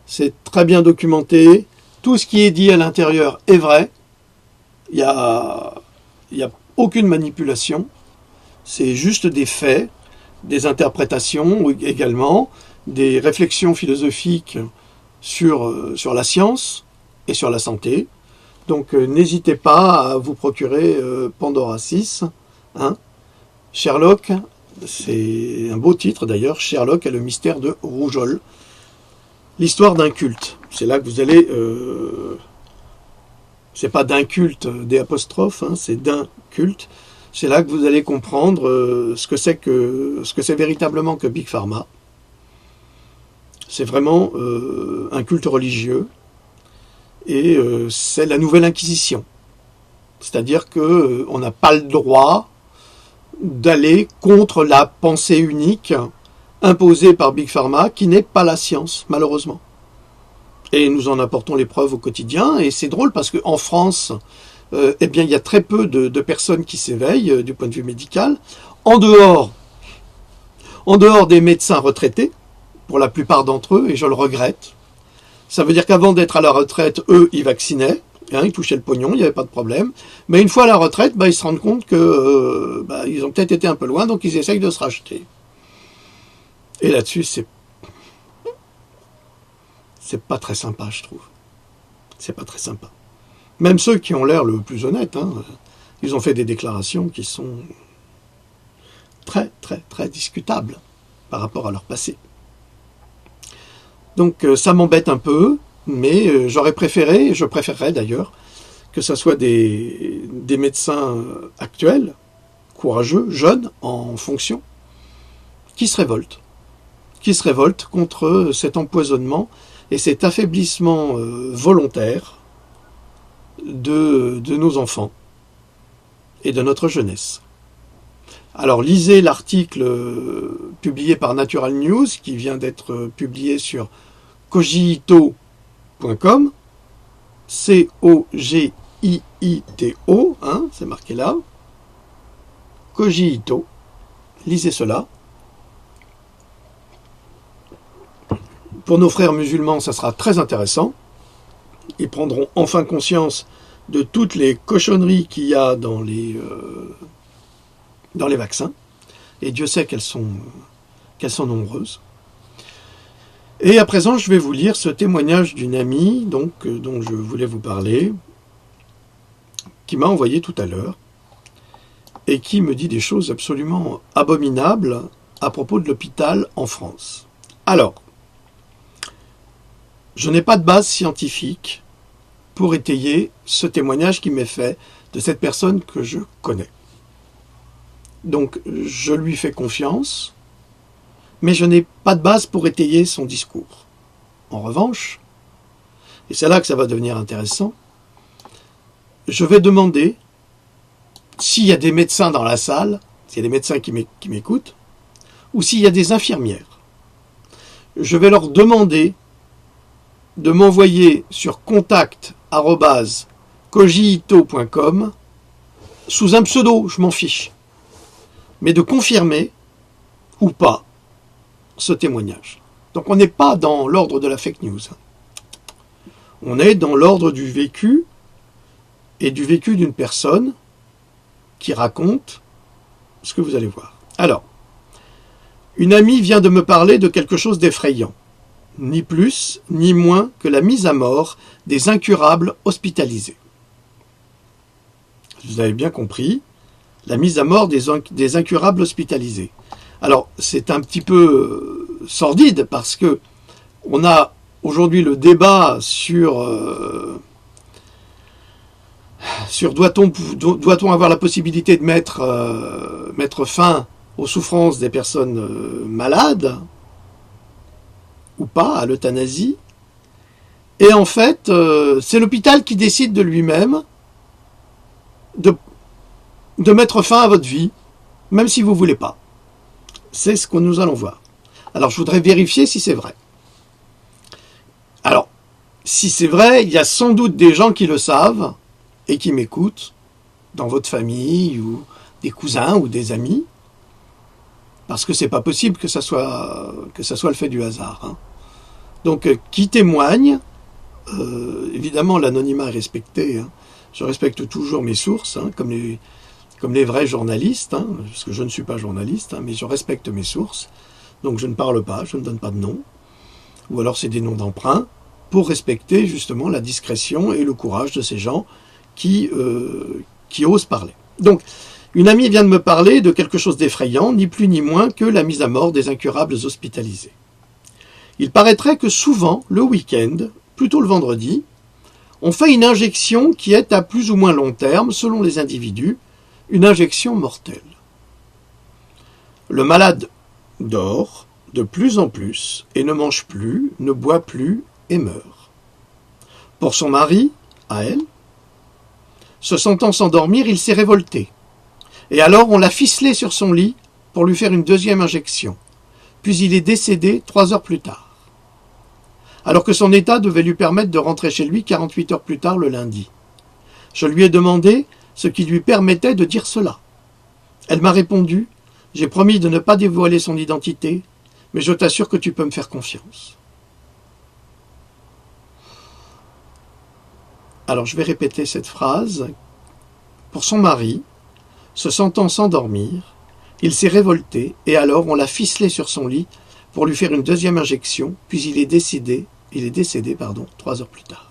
c'est très bien documenté, tout ce qui est dit à l'intérieur est vrai, il y a aucune manipulation, c'est juste des faits, des interprétations également, des réflexions philosophiques sur la science et sur la santé. Donc n'hésitez pas à vous procurer Pandora 6. Hein. Sherlock, c'est un beau titre d'ailleurs, Sherlock et le mystère de Rougeole. L'histoire d'un culte. C'est là que vous allez... c'est pas d'un culte des apostrophes, hein, c'est d'un culte. C'est là que vous allez comprendre ce que c'est véritablement que Big Pharma. C'est vraiment un culte religieux, et c'est la nouvelle Inquisition. C'est-à-dire qu'on n'a pas le droit d'aller contre la pensée unique imposée par Big Pharma, qui n'est pas la science, malheureusement. Et nous en apportons les preuves au quotidien, et c'est drôle parce qu'en France, eh bien, il y a très peu de personnes qui s'éveillent du point de vue médical, en dehors des médecins retraités, pour la plupart d'entre eux, et je le regrette. Ça veut dire qu'avant d'être à la retraite, eux, ils vaccinaient, hein, ils touchaient le pognon, il n'y avait pas de problème. Mais une fois à la retraite, ils se rendent compte que ils ont peut-être été un peu loin, donc ils essayent de se racheter. Et là-dessus, c'est pas très sympa, je trouve. C'est pas très sympa. Même ceux qui ont l'air le plus honnêtes, hein, ils ont fait des déclarations qui sont très, très, très discutables par rapport à leur passé. Donc ça m'embête un peu, mais j'aurais préféré, et je préférerais d'ailleurs, que ce soit des médecins actuels, courageux, jeunes, en fonction, qui se révoltent contre cet empoisonnement et cet affaiblissement volontaire de nos enfants et de notre jeunesse. Alors lisez l'article publié par Natural News, qui vient d'être publié sur cogito.com, C-O-G-I-I-T-O, hein, c'est marqué là, Cogito, lisez cela. Pour nos frères musulmans, ça sera très intéressant. Ils prendront enfin conscience de toutes les cochonneries qu'il y a dans les vaccins. Et Dieu sait qu'elles sont qu'elles sont nombreuses. Et à présent, je vais vous lire ce témoignage d'une amie dont je voulais vous parler, qui m'a envoyé tout à l'heure, et qui me dit des choses absolument abominables à propos de l'hôpital en France. Alors, je n'ai pas de base scientifique pour étayer ce témoignage qui m'est fait de cette personne que je connais. Donc, je lui fais confiance, mais je n'ai pas de base pour étayer son discours. En revanche, et c'est là que ça va devenir intéressant, je vais demander, s'il y a des médecins dans la salle, s'il y a des médecins qui m'écoutent, ou s'il y a des infirmières, je vais leur demander de m'envoyer sur contact@cogito.com sous un pseudo, je m'en fiche, mais de confirmer ou pas ce témoignage. Donc on n'est pas dans l'ordre de la fake news. On est dans l'ordre du vécu et du vécu d'une personne qui raconte ce que vous allez voir. Alors, une amie vient de me parler de quelque chose d'effrayant, ni plus ni moins que la mise à mort des incurables hospitalisés. Vous avez bien compris, la mise à mort des incurables hospitalisés. Alors, c'est un petit peu sordide parce que on a aujourd'hui le débat sur doit-on avoir la possibilité de mettre fin aux souffrances des personnes malades ou pas, à l'euthanasie. Et en fait, c'est l'hôpital qui décide de lui-même de mettre fin à votre vie, même si vous ne voulez pas. C'est ce que nous allons voir. Alors, je voudrais vérifier si c'est vrai. Alors, si c'est vrai, il y a sans doute des gens qui le savent et qui m'écoutent, dans votre famille, ou des cousins, ou des amis, parce que c'est pas possible que ça soit le fait du hasard. Hein. Donc, qui témoigne, évidemment, l'anonymat est respecté. Hein. Je respecte toujours mes sources, hein, comme les vrais journalistes, hein, parce que je ne suis pas journaliste, hein, mais je respecte mes sources. Donc je ne parle pas, je ne donne pas de nom, ou alors c'est des noms d'emprunt, pour respecter justement la discrétion et le courage de ces gens qui osent parler. Donc, une amie vient de me parler de quelque chose d'effrayant, ni plus ni moins que la mise à mort des incurables hospitalisés. Il paraîtrait que souvent, le week-end, plutôt le vendredi, on fait une injection qui est à plus ou moins long terme, selon les individus, une injection mortelle. Le malade dort de plus en plus et ne mange plus, ne boit plus et meurt. Pour son mari, à elle, se sentant s'endormir, il s'est révolté. Et alors on l'a ficelé sur son lit pour lui faire une deuxième injection. Puis il est décédé 3 heures plus tard. Alors que son état devait lui permettre de rentrer chez lui 48 heures plus tard le lundi. Je lui ai demandé ce qui lui permettait de dire cela. Elle m'a répondu « J'ai promis de ne pas dévoiler son identité, mais je t'assure que tu peux me faire confiance. » Alors je vais répéter cette phrase. Pour son mari, se sentant s'endormir, il s'est révolté et alors on l'a ficelé sur son lit pour lui faire une deuxième injection, puis il est décédé 3 heures plus tard.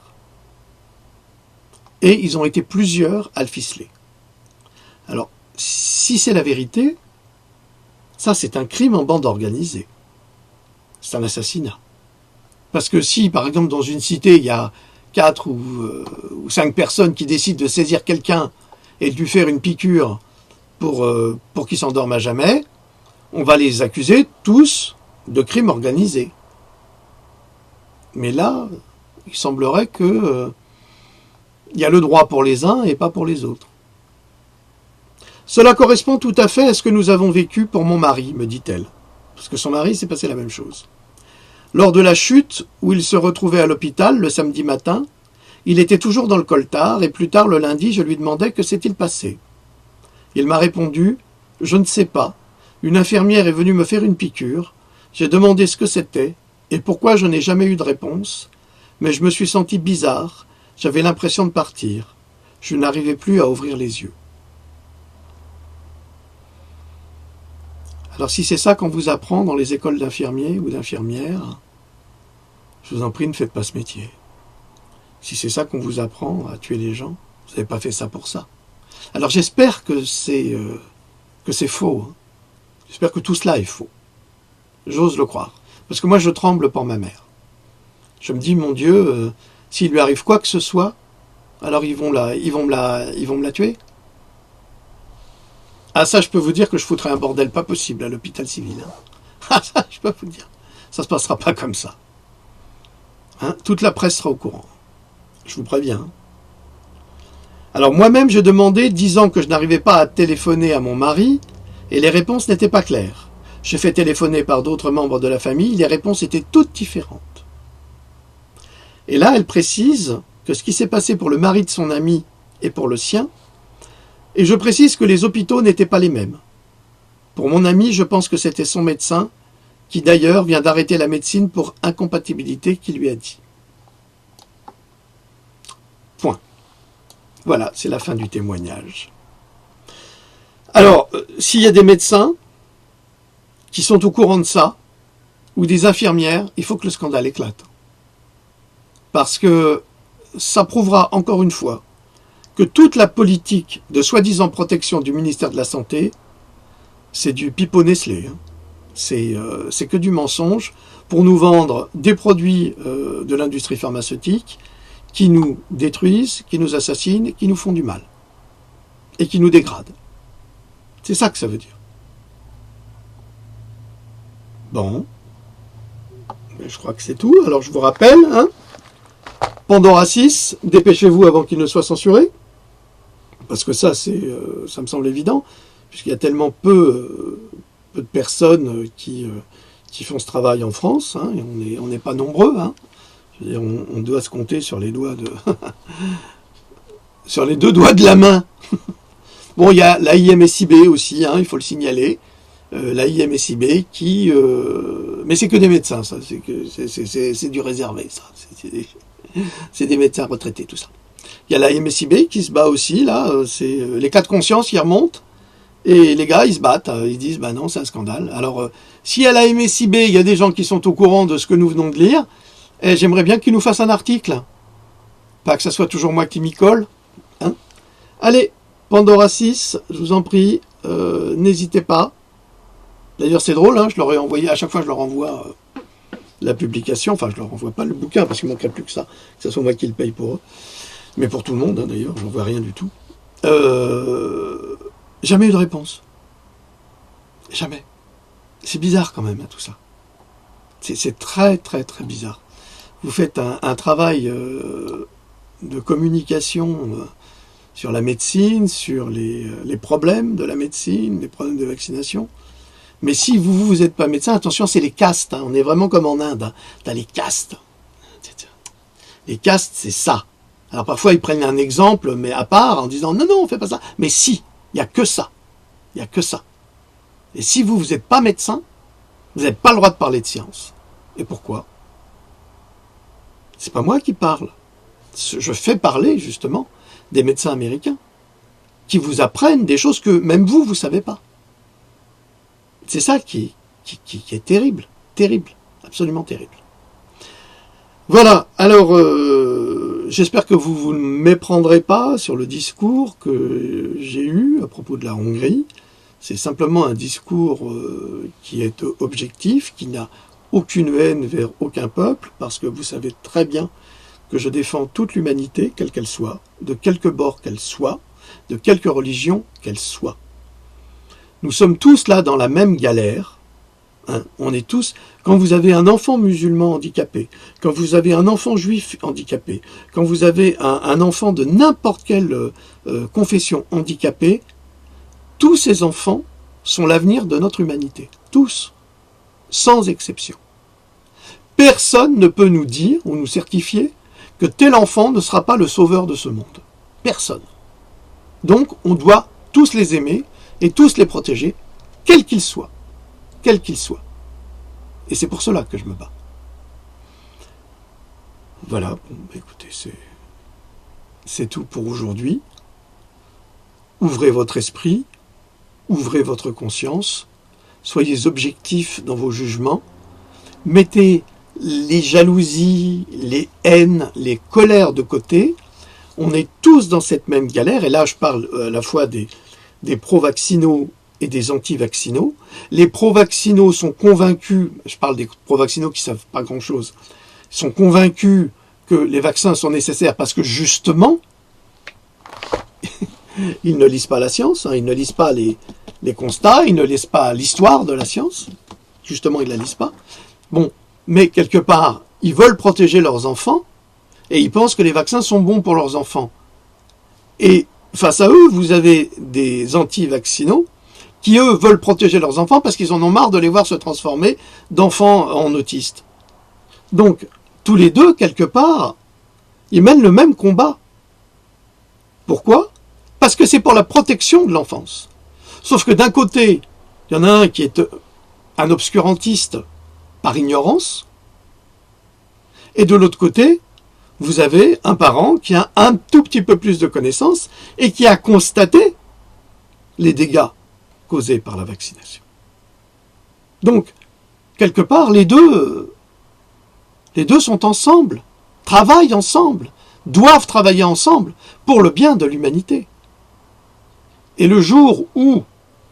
Et ils ont été plusieurs à le ficeler. Alors, si c'est la vérité, ça c'est un crime en bande organisée. C'est un assassinat. Parce que si, par exemple, dans une cité, il y a 4 ou 5 personnes qui décident de saisir quelqu'un et de lui faire une piqûre pour qu'il s'endorme à jamais, on va les accuser tous de crime organisé. Mais là, il semblerait que il y a le droit pour les uns et pas pour les autres. Cela correspond tout à fait à ce que nous avons vécu pour mon mari, me dit-elle. Parce que son mari s'est passé la même chose. Lors de la chute, où il se retrouvait à l'hôpital le samedi matin, il était toujours dans le coltard et plus tard le lundi, je lui demandais que s'est-il passé. Il m'a répondu « Je ne sais pas. Une infirmière est venue me faire une piqûre. J'ai demandé ce que c'était et pourquoi je n'ai jamais eu de réponse. Mais je me suis senti bizarre. J'avais l'impression de partir. Je n'arrivais plus à ouvrir les yeux. » Alors si c'est ça qu'on vous apprend dans les écoles d'infirmiers ou d'infirmières, je vous en prie, ne faites pas ce métier. Si c'est ça qu'on vous apprend à tuer les gens, vous n'avez pas fait ça pour ça. Alors j'espère que c'est faux. Hein. J'espère que tout cela est faux. J'ose le croire. Parce que moi je tremble pour ma mère. Je me dis, mon Dieu, s'il lui arrive quoi que ce soit, alors ils vont me la tuer. Ah ça, je peux vous dire que je foutrais un bordel pas possible à l'hôpital civil. Hein. Ah ça, je peux vous dire. Ça se passera pas comme ça. Hein, toute la presse sera au courant. Je vous préviens. Hein. Alors moi-même, j'ai demandé, disant que je n'arrivais pas à téléphoner à mon mari, et les réponses n'étaient pas claires. J'ai fait téléphoner par d'autres membres de la famille, les réponses étaient toutes différentes. Et là, elle précise que ce qui s'est passé pour le mari de son ami est pour le sien, et je précise que les hôpitaux n'étaient pas les mêmes. Pour mon ami, je pense que c'était son médecin, qui d'ailleurs vient d'arrêter la médecine pour incompatibilité, qui lui a dit. Point. Voilà, c'est la fin du témoignage. Alors, s'il y a des médecins qui sont au courant de ça, ou des infirmières, il faut que le scandale éclate. Parce que ça prouvera encore une fois que toute la politique de soi-disant protection du ministère de la Santé, c'est du pipeau Nestlé. Hein. C'est que du mensonge pour nous vendre des produits de l'industrie pharmaceutique qui nous détruisent, qui nous assassinent, qui nous font du mal et qui nous dégradent. C'est ça que ça veut dire. Bon, je crois que c'est tout. Alors je vous rappelle, hein, Pandora 6, dépêchez-vous avant qu'il ne soit censuré, parce que ça, ça me semble évident, puisqu'il y a tellement peu de personnes qui font ce travail en France, hein, et on n'est pas nombreux. Hein. Je veux dire, on doit se compter sur les doigts de sur les deux doigts de la main. Bon, il y a la IMSIB aussi, hein, il faut le signaler. La IMSIB qui... mais c'est que des médecins, ça. C'est du réservé, ça. C'est des médecins retraités, tout ça. Il y a la IMSIB qui se bat aussi, là. C'est les cas de conscience qui remontent. Et les gars, ils se battent. Ils disent, bah non, c'est un scandale. Alors, si à la MSIB, il y a des gens qui sont au courant de ce que nous venons de lire, j'aimerais bien qu'ils nous fassent un article. Pas que ça soit toujours moi qui m'y colle. Hein. Allez, Pandora 6, je vous en prie, n'hésitez pas. D'ailleurs, c'est drôle, hein, je leur ai envoyé, à chaque fois je leur envoie la publication, enfin je leur envoie pas le bouquin, parce qu'il ne manquerait plus que ce soit moi qui le paye pour eux. Mais pour tout le monde, hein, d'ailleurs, je n'envoie rien du tout. Jamais eu de réponse. Jamais. C'est bizarre quand même, hein, tout ça. C'est très très très bizarre. Vous faites un travail de communication sur la médecine, sur les problèmes de la médecine, les problèmes de vaccination. Mais si vous n'êtes pas médecin, attention, c'est les castes. Hein. On est vraiment comme en Inde. Hein. T'as les castes. Les castes, c'est ça. Alors parfois, ils prennent un exemple, mais à part, en disant, non, non, on fait pas ça. Mais si, il n'y a que ça. Il n'y a que ça. Et si vous n'êtes pas médecin, vous n'avez pas le droit de parler de science. Et pourquoi? C'est pas moi qui parle. Je fais parler, justement, des médecins américains qui vous apprennent des choses que même vous ne savez pas. C'est ça qui est terrible, terrible, absolument terrible. Voilà, alors j'espère que vous ne méprendrez pas sur le discours que j'ai eu à propos de la Hongrie. C'est simplement un discours qui est objectif, qui n'a aucune haine vers aucun peuple, parce que vous savez très bien que je défends toute l'humanité, quelle qu'elle soit, de quelque bord qu'elle soit, de quelque religion qu'elle soit. Nous sommes tous là dans la même galère. Hein. On est tous... Quand vous avez un enfant musulman handicapé, quand vous avez un enfant juif handicapé, quand vous avez un enfant de n'importe quelle confession handicapée, tous ces enfants sont l'avenir de notre humanité. Tous. Sans exception. Personne ne peut nous dire ou nous certifier que tel enfant ne sera pas le sauveur de ce monde. Personne. Donc, on doit tous les aimer et tous les protéger, quels qu'ils soient. Quels qu'ils soient. Et c'est pour cela que je me bats. Voilà, bon, écoutez, c'est tout pour aujourd'hui. Ouvrez votre esprit, ouvrez votre conscience, soyez objectifs dans vos jugements, mettez les jalousies, les haines, les colères de côté. On est tous dans cette même galère, et là je parle à la fois des pro-vaccinaux et des anti-vaccinaux. Les pro-vaccinaux sont convaincus, je parle des pro-vaccinaux qui ne savent pas grand-chose, sont convaincus que les vaccins sont nécessaires parce que justement, ils ne lisent pas la science, ils ne lisent pas les constats, ils ne lisent pas l'histoire de la science, justement ils ne la lisent pas. Bon, mais quelque part, ils veulent protéger leurs enfants, et ils pensent que les vaccins sont bons pour leurs enfants. Et face à eux, vous avez des anti-vaccinaux qui, eux, veulent protéger leurs enfants parce qu'ils en ont marre de les voir se transformer d'enfants en autistes. Donc, tous les deux, quelque part, ils mènent le même combat. Pourquoi ? Parce que c'est pour la protection de l'enfance. Sauf que d'un côté, il y en a un qui est un obscurantiste par ignorance, et de l'autre côté, vous avez un parent qui a un tout petit peu plus de connaissances et qui a constaté les dégâts causés par la vaccination. Donc, quelque part, les deux sont ensemble, travaillent ensemble, doivent travailler ensemble pour le bien de l'humanité. Et le jour où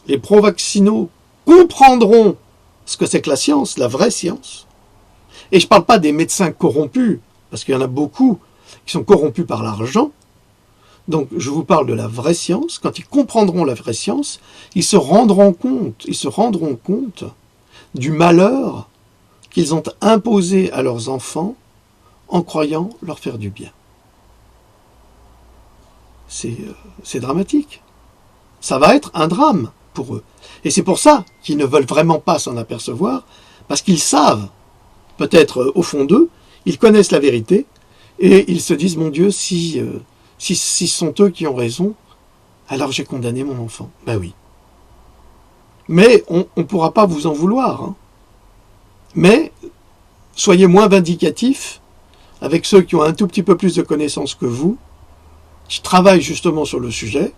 les pro-vaccinaux comprendront ce que c'est que la science, la vraie science, et je ne parle pas des médecins corrompus, parce qu'il y en a beaucoup qui sont corrompus par l'argent. Donc je vous parle de la vraie science. Quand ils comprendront la vraie science, ils se rendront compte du malheur qu'ils ont imposé à leurs enfants en croyant leur faire du bien. C'est dramatique. Ça va être un drame pour eux. Et c'est pour ça qu'ils ne veulent vraiment pas s'en apercevoir, parce qu'ils savent, peut-être au fond d'eux, ils connaissent la vérité, et ils se disent, mon Dieu, si ce sont eux qui ont raison, alors j'ai condamné mon enfant. Ben oui. Mais on ne pourra pas vous en vouloir. Hein. Mais soyez moins vindicatifs avec ceux qui ont un tout petit peu plus de connaissances que vous, qui travaillent justement sur le sujet,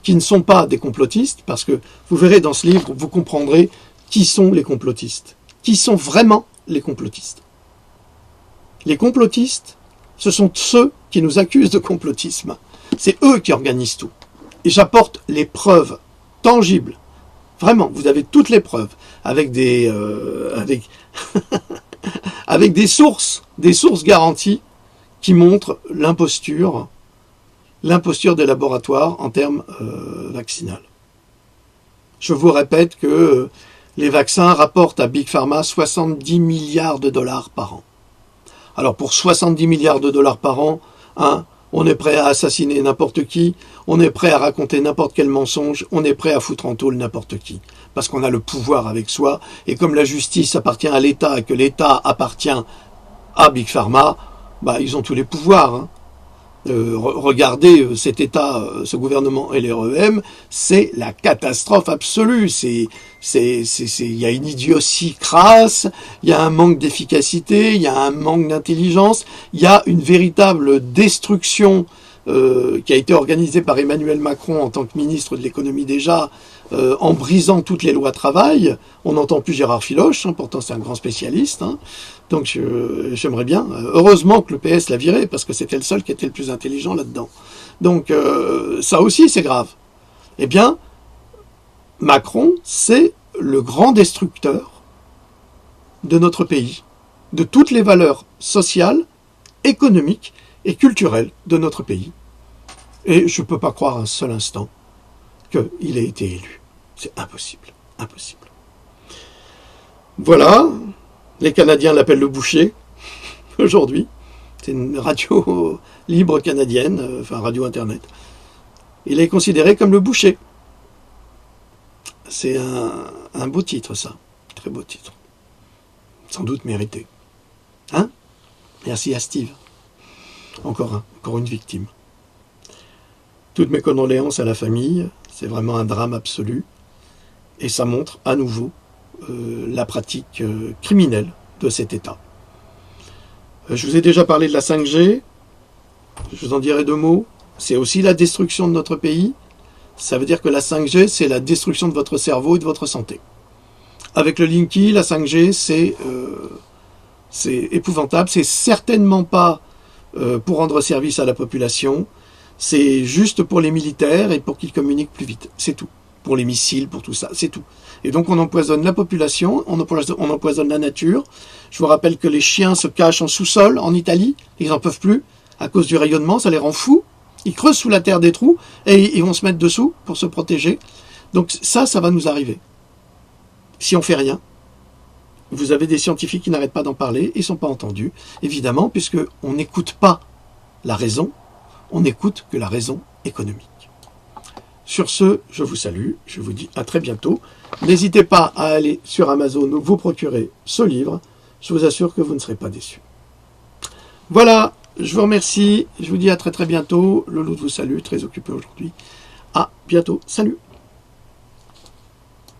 qui ne sont pas des complotistes, parce que vous verrez dans ce livre, vous comprendrez qui sont les complotistes. Qui sont vraiment les complotistes. Les complotistes, ce sont ceux qui nous accusent de complotisme. C'est eux qui organisent tout. Et j'apporte les preuves tangibles. Vraiment, vous avez toutes les preuves, avec des avec des sources garanties qui montrent l'imposture des laboratoires en termes vaccinal. Je vous répète que les vaccins rapportent à Big Pharma 70 milliards de dollars par an. Alors pour 70 milliards de dollars par an, hein, on est prêt à assassiner n'importe qui, on est prêt à raconter n'importe quel mensonge, on est prêt à foutre en tôle n'importe qui. Parce qu'on a le pouvoir avec soi, et comme la justice appartient à l'État et que l'État appartient à Big Pharma, bah, ils ont tous les pouvoirs. Hein. Regardez cet État, ce gouvernement LREM, c'est la catastrophe absolue. Il y a une idiotie crasse, il y a un manque d'efficacité, il y a un manque d'intelligence, il y a une véritable destruction qui a été organisée par Emmanuel Macron en tant que ministre de l'économie déjà, en brisant toutes les lois travail. On n'entend plus Gérard Filoche, hein, pourtant c'est un grand spécialiste. Hein. Donc j'aimerais bien. Heureusement que le PS l'a viré, parce que c'était le seul qui était le plus intelligent là-dedans. Donc ça aussi c'est grave. Eh bien, Macron, c'est le grand destructeur de notre pays, de toutes les valeurs sociales, économiques et culturelles de notre pays. Et je ne peux pas croire un seul instant qu'il ait été élu. C'est impossible. Impossible. Voilà. Les Canadiens l'appellent le boucher, aujourd'hui. C'est une radio libre canadienne, enfin radio internet. Il est considéré comme le boucher. C'est un beau titre, ça. Très beau titre. Sans doute mérité. Hein? Merci à Steve. Encore une victime. Toutes mes condoléances à la famille. C'est vraiment un drame absolu. Et ça montre à nouveau la pratique criminelle de cet État. Je vous ai déjà parlé de la 5G. Je vous en dirai 2 mots. C'est aussi la destruction de notre pays. Ça veut dire que la 5G, c'est la destruction de votre cerveau et de votre santé. avec le Linky, la 5G, c'est épouvantable. C'est certainement pas pour rendre service à la population. C'est juste pour les militaires et pour qu'ils communiquent plus vite. C'est tout. Pour les missiles, pour tout ça, c'est tout. Et donc on empoisonne la population, on empoisonne la nature. Je vous rappelle que les chiens se cachent en sous-sol en Italie, ils n'en peuvent plus à cause du rayonnement, ça les rend fous. Ils creusent sous la terre des trous et ils vont se mettre dessous pour se protéger. Donc ça va nous arriver. Si on fait rien, vous avez des scientifiques qui n'arrêtent pas d'en parler, ils ne sont pas entendus, évidemment, puisqu'on n'écoute pas la raison, on n'écoute que la raison économique. Sur ce, je vous salue, je vous dis à très bientôt. N'hésitez pas à aller sur Amazon vous procurer ce livre, je vous assure que vous ne serez pas déçus. Voilà, je vous remercie, je vous dis à très bientôt. Le loup vous salue, très occupé aujourd'hui. À bientôt, salut!